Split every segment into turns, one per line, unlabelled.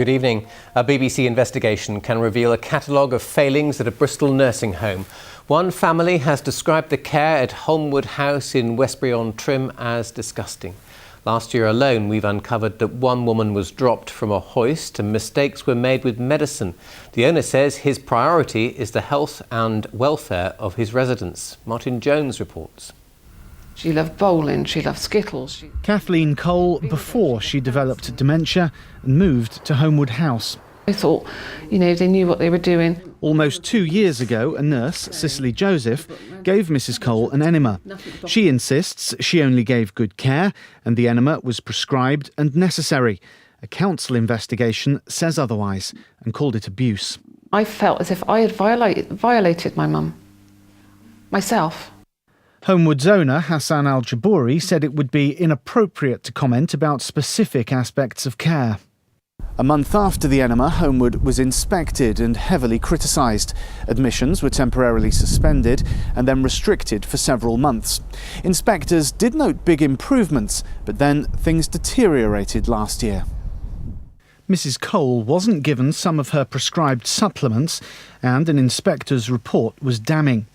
Good evening. A BBC investigation can reveal a catalogue of failings at a Bristol nursing home. One family has described the care at Holmwood House in Westbury-on-Trim as disgusting. Last year alone, we've uncovered that one woman was dropped from a hoist and mistakes were made with medicine. The owner says his priority is the health and welfare of his residents. Martin Jones reports.
She loved bowling, she loved Skittles.
Kathleen Cole before she developed dementia and moved to Holmwood House.
I thought, they knew what they were doing.
Almost 2 years ago, a nurse, Cicely Joseph, gave Mrs Cole an enema. She insists she only gave good care and the enema was prescribed and necessary. A council investigation says otherwise and called it abuse.
I felt as if I had violated my mum, myself.
Holmwood's owner, Hassan Al-Jabouri, said it would be inappropriate to comment about specific aspects of care. A month after the enema, Holmwood was inspected and heavily criticised. Admissions were temporarily suspended and then restricted for several months. Inspectors did note big improvements, but then things deteriorated last year. Mrs Cole wasn't given some of her prescribed supplements, and an inspector's report was damning.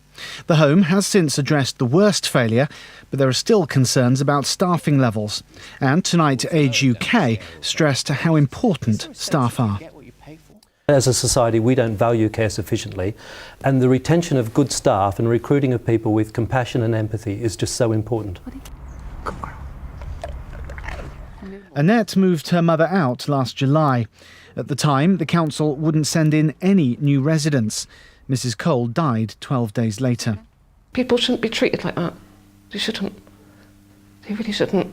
The home has since addressed the worst failure, but there are still concerns about staffing levels. And tonight, Age UK stressed how important staff are.
As a society, we don't value care sufficiently, and the retention of good staff and recruiting of people with compassion and empathy is just so important.
Annette moved her mother out last July. At the time, the council wouldn't send in any new residents. Mrs Cole died 12 days later.
People shouldn't be treated like that. They shouldn't. They really shouldn't.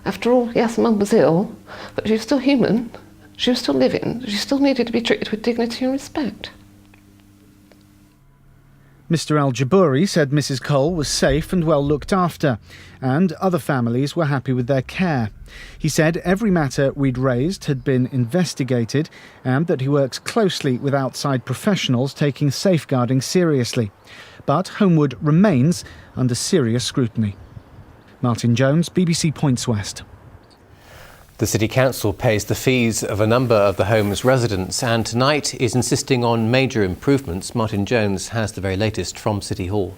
After all, yes, Mum was ill, but she was still human. She was still living. She still needed to be treated with dignity and respect.
Mr Al-Jabouri said Mrs Cole was safe and well looked after, and other families were happy with their care. He said every matter we'd raised had been investigated and that he works closely with outside professionals taking safeguarding seriously. But Holmwood remains under serious scrutiny. Martin Jones, BBC Points West.
The City Council pays the fees of a number of the home's residents and tonight is insisting on major improvements. Martin Jones has the very latest from City Hall.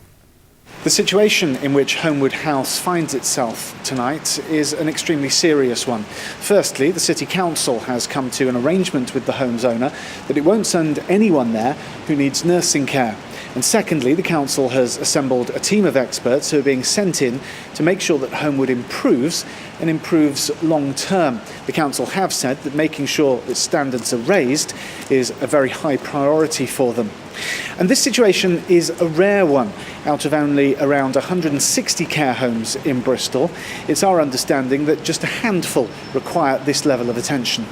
The situation in which Holmwood House finds itself tonight is an extremely serious one. Firstly, the City Council has come to an arrangement with the home's owner that it won't send anyone there who needs nursing care. And secondly, the council has assembled a team of experts who are being sent in to make sure that Holmwood improves and improves long term. The council have said that making sure that standards are raised is a very high priority for them. And this situation is a rare one. Out of only around 160 care homes in Bristol, it's our understanding that just a handful require this level of attention.